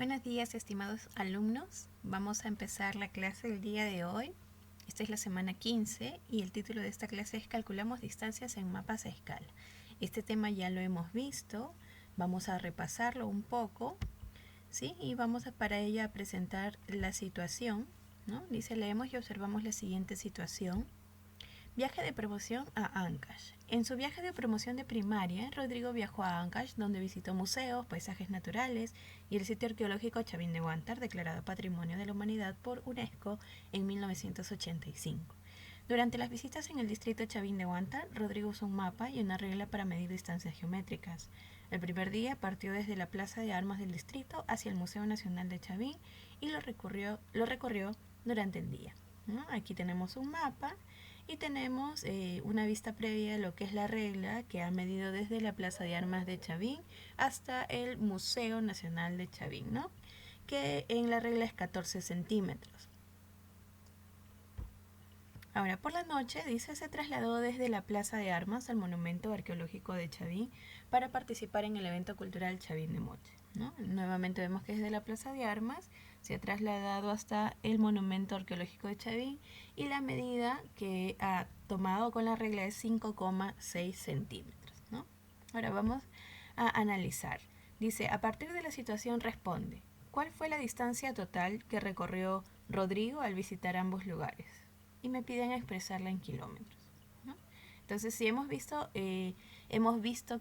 Buenos días, estimados alumnos. Vamos a empezar la clase del día de hoy. Esta es la semana 15 y el título de esta clase es Calculamos distancias en mapas a escala. Este tema ya lo hemos visto, vamos a repasarlo un poco, ¿sí? Y vamos para ello a presentar la situación, ¿no? Dice, leemos y observamos la siguiente situación. Viaje de promoción a Ancash. En su viaje de promoción de primaria, Rodrigo viajó a Ancash, donde visitó museos, paisajes naturales y el sitio arqueológico Chavín de Huántar, declarado Patrimonio de la Humanidad por UNESCO en 1985. Durante las visitas en el distrito Chavín de Huántar, Rodrigo usó un mapa y una regla para medir distancias geométricas. El primer día partió desde la plaza de armas del distrito hacia el Museo Nacional de Chavín y lo recorrió durante el día, ¿no? Aquí tenemos un mapa y tenemos una vista previa de lo que es la regla que ha medido desde la Plaza de Armas de Chavín hasta el Museo Nacional de Chavín, ¿no? Que en la regla es 14 centímetros. Ahora, por la noche, dice, se trasladó desde la Plaza de Armas al Monumento Arqueológico de Chavín para participar en el evento cultural Chavín de Moche, ¿no? Nuevamente vemos que desde la Plaza de Armas se ha trasladado hasta el Monumento Arqueológico de Chavín y la medida que ha tomado con la regla es 5,6 centímetros, ¿no? Ahora vamos a analizar. Dice, a partir de la situación responde, ¿cuál fue la distancia total que recorrió Rodrigo al visitar ambos lugares? Y me piden expresarla en kilómetros, ¿no? Entonces, si hemos visto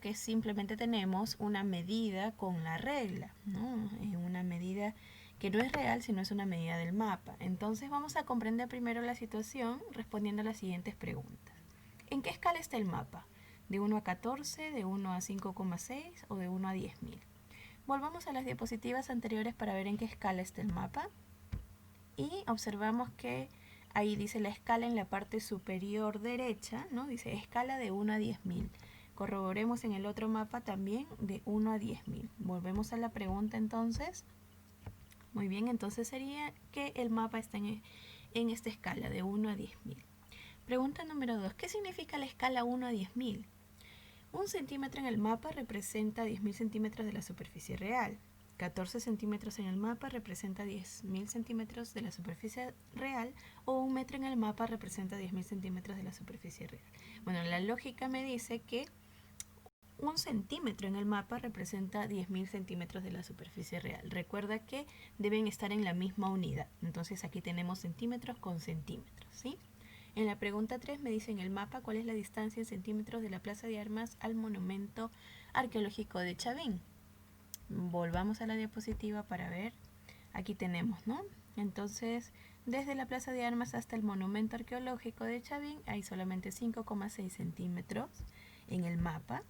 que simplemente tenemos una medida con la regla, ¿no? Una medida que no es real, sino es una medida del mapa. Entonces, vamos a comprender primero la situación respondiendo a las siguientes preguntas. ¿En qué escala está el mapa? ¿De 1 a 14, de 1 a 5,6 o de 1 a 10.000? Volvamos a las diapositivas anteriores para ver en qué escala está el mapa. Y observamos que ahí dice la escala en la parte superior derecha, ¿no? Dice escala de 1 a 10.000. Corroboremos en el otro mapa también de 1 a 10.000. Volvemos a la pregunta entonces. Muy bien, entonces sería que el mapa está en esta escala de 1 a 10.000. Pregunta número 2. ¿Qué significa la escala 1 a 10.000? Un centímetro en el mapa representa 10.000 centímetros de la superficie real. 14 centímetros en el mapa representa 10.000 centímetros de la superficie real, o un metro en el mapa representa 10.000 centímetros de la superficie real. Bueno, la lógica me dice que un centímetro en el mapa representa 10.000 centímetros de la superficie real. Recuerda que deben estar en la misma unidad. Entonces aquí tenemos centímetros con centímetros, ¿sí? En la pregunta 3 me dice en el mapa cuál es la distancia en centímetros de la Plaza de Armas al Monumento Arqueológico de Chavín. Volvamos a la diapositiva para ver. Aquí tenemos, ¿no? Entonces, desde la Plaza de Armas hasta el Monumento Arqueológico de Chavín hay solamente 5,6 centímetros en el mapa.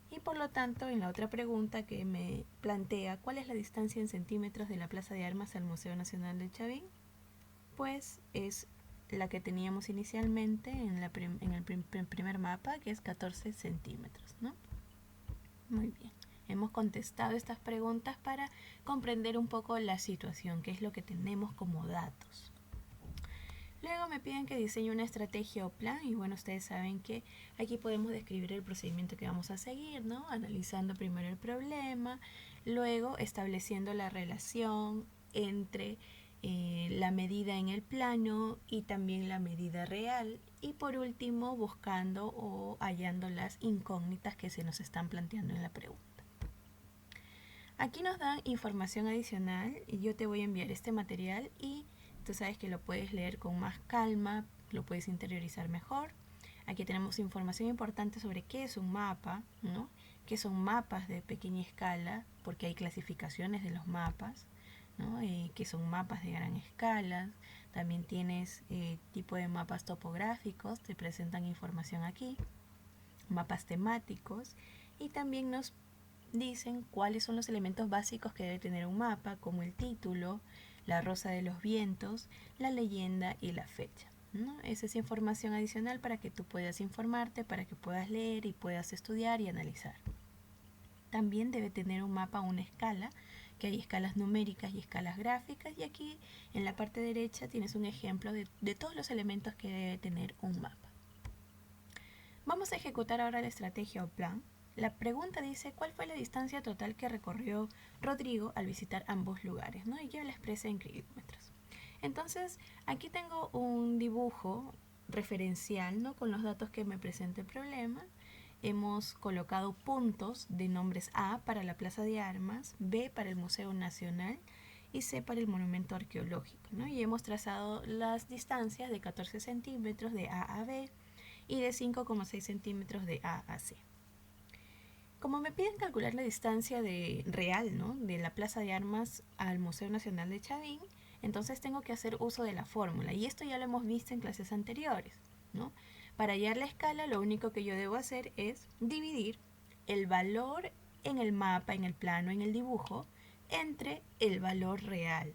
Y por lo tanto, en la otra pregunta que me plantea cuál es la distancia en centímetros de la Plaza de Armas al Museo Nacional de Chavín, pues es la que teníamos inicialmente en el primer mapa, que es 14 centímetros, ¿no? Muy bien. Hemos contestado estas preguntas para comprender un poco la situación, qué es lo que tenemos como datos. Luego me piden que diseñe una estrategia o plan, y bueno, ustedes saben que aquí podemos describir el procedimiento que vamos a seguir, ¿no? Analizando primero el problema, luego estableciendo la relación entre la medida en el plano y también la medida real, y por último buscando o hallando las incógnitas que se nos están planteando en la pregunta. Aquí nos dan información adicional y yo te voy a enviar este material y tú sabes que lo puedes leer con más calma, lo puedes interiorizar mejor. Aquí tenemos información importante sobre qué es un mapa, ¿no? Qué son mapas de pequeña escala, porque hay clasificaciones de los mapas, ¿no? Qué son mapas de gran escala. También tienes tipo de mapas topográficos, te presentan información aquí, mapas temáticos, y también nos dicen cuáles son los elementos básicos que debe tener un mapa, como el título, la rosa de los vientos, la leyenda y la fecha, ¿no? Esa es información adicional para que tú puedas informarte, para que puedas leer y puedas estudiar y analizar. También debe tener un mapa una escala, que hay escalas numéricas y escalas gráficas, y aquí en la parte derecha tienes un ejemplo de todos los elementos que debe tener un mapa. Vamos a ejecutar ahora la estrategia o plan. La pregunta dice, ¿cuál fue la distancia total que recorrió Rodrigo al visitar ambos lugares? ¿No? Y yo la expresé en kilómetros. Entonces, aquí tengo un dibujo referencial, ¿no? Con los datos que me presenta el problema. Hemos colocado puntos de nombres A para la Plaza de Armas, B para el Museo Nacional y C para el Monumento Arqueológico, ¿no? Y hemos trazado las distancias de 14 centímetros de A a B y de 5,6 centímetros de A a C. Como me piden calcular la distancia real, ¿no? De la Plaza de Armas al Museo Nacional de Chavín, entonces tengo que hacer uso de la fórmula. Y esto ya lo hemos visto en clases anteriores, ¿no? Para hallar la escala, lo único que yo debo hacer es dividir el valor en el mapa, en el plano, en el dibujo, entre el valor real.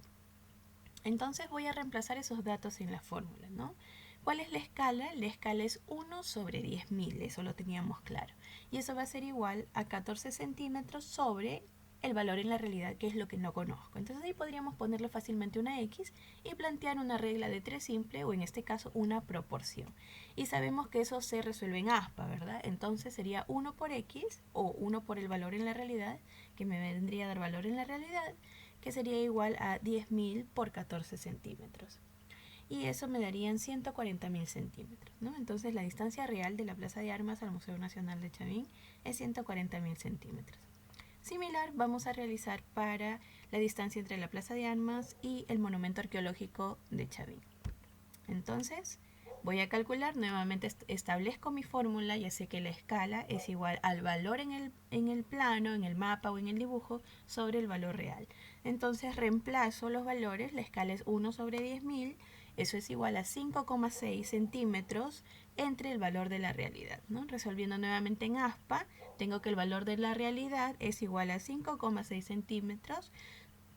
Entonces voy a reemplazar esos datos en la fórmula, ¿no? ¿Cuál es la escala? La escala es 1 sobre 10.000, eso lo teníamos claro. Y eso va a ser igual a 14 centímetros sobre el valor en la realidad, que es lo que no conozco. Entonces ahí podríamos ponerle fácilmente una X y plantear una regla de 3 simple, o en este caso una proporción. Y sabemos que eso se resuelve en aspa, ¿verdad? Entonces sería 1 por X, o 1 por el valor en la realidad, que me vendría a dar valor en la realidad, que sería igual a 10.000 por 14 centímetros. Y eso me darían 140.000 centímetros, ¿no? Entonces la distancia real de la Plaza de Armas al Museo Nacional de Chavín es 140.000 centímetros. Similar vamos a realizar para la distancia entre la Plaza de Armas y el Monumento Arqueológico de Chavín. Entonces voy a calcular, nuevamente establezco mi fórmula, ya sé que la escala es igual al valor en el plano, en el mapa o en el dibujo sobre el valor real. Entonces reemplazo los valores, la escala es 1 sobre 10.000, eso es igual a 5,6 centímetros entre el valor de la realidad, ¿no? Resolviendo nuevamente en aspa, tengo que el valor de la realidad es igual a 5,6 centímetros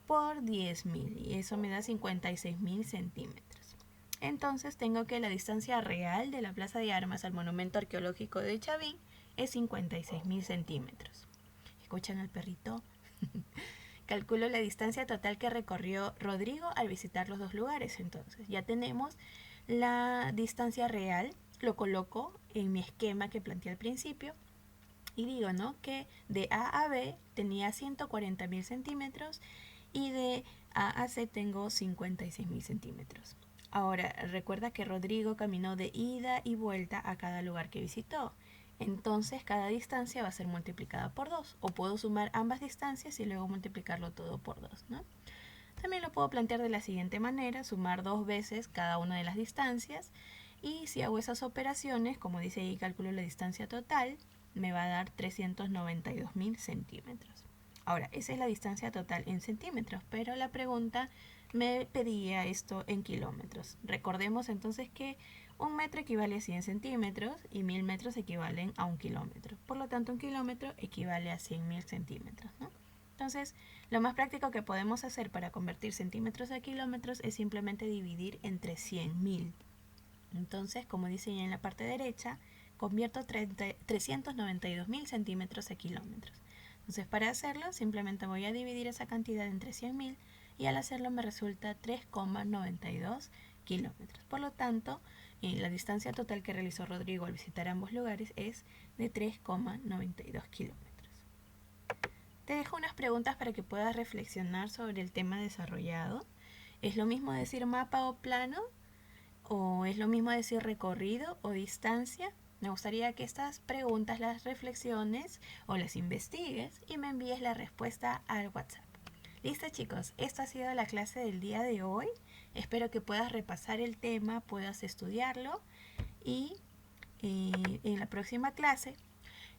por 10.000 y eso me da 56.000 centímetros. Entonces tengo que la distancia real de la Plaza de Armas al Monumento Arqueológico de Chavín es 56.000 centímetros. ¿Escuchan al perrito? Calculo la distancia total que recorrió Rodrigo al visitar los dos lugares. Entonces ya tenemos la distancia real, lo coloco en mi esquema que planteé al principio y digo, ¿no? Que de A a B tenía 140.000 centímetros y de A a C tengo 56.000 centímetros. Ahora, recuerda que Rodrigo caminó de ida y vuelta a cada lugar que visitó. Entonces, cada distancia va a ser multiplicada por 2. O puedo sumar ambas distancias y luego multiplicarlo todo por 2, ¿no? También lo puedo plantear de la siguiente manera, sumar 2 veces cada una de las distancias. Y si hago esas operaciones, como dice ahí, calculo la distancia total, me va a dar 392.000 centímetros. Ahora, esa es la distancia total en centímetros, pero la pregunta me pedía esto en kilómetros. Recordemos entonces que un metro equivale a 100 centímetros y 1000 metros equivalen a 1 kilómetro. Por lo tanto, un kilómetro equivale a 100.000 centímetros, ¿no? Entonces, lo más práctico que podemos hacer para convertir centímetros a kilómetros es simplemente dividir entre 100.000. Entonces, como dice ya en la parte derecha, convierto 392.000 centímetros a kilómetros. Entonces, para hacerlo, simplemente voy a dividir esa cantidad entre 100.000 y al hacerlo me resulta 3,92 kilómetros. Por lo tanto, la distancia total que realizó Rodrigo al visitar ambos lugares es de 3,92 kilómetros. Te dejo unas preguntas para que puedas reflexionar sobre el tema desarrollado. ¿Es lo mismo decir mapa o plano? ¿O es lo mismo decir recorrido o distancia? Me gustaría que estas preguntas las reflexiones o las investigues y me envíes la respuesta al WhatsApp. Listo, chicos, esta ha sido la clase del día de hoy. Espero que puedas repasar el tema, puedas estudiarlo y en la próxima clase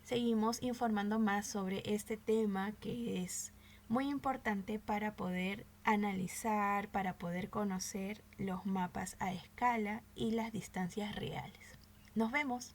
seguimos informando más sobre este tema que es muy importante para poder analizar, para poder conocer los mapas a escala y las distancias reales. Nos vemos.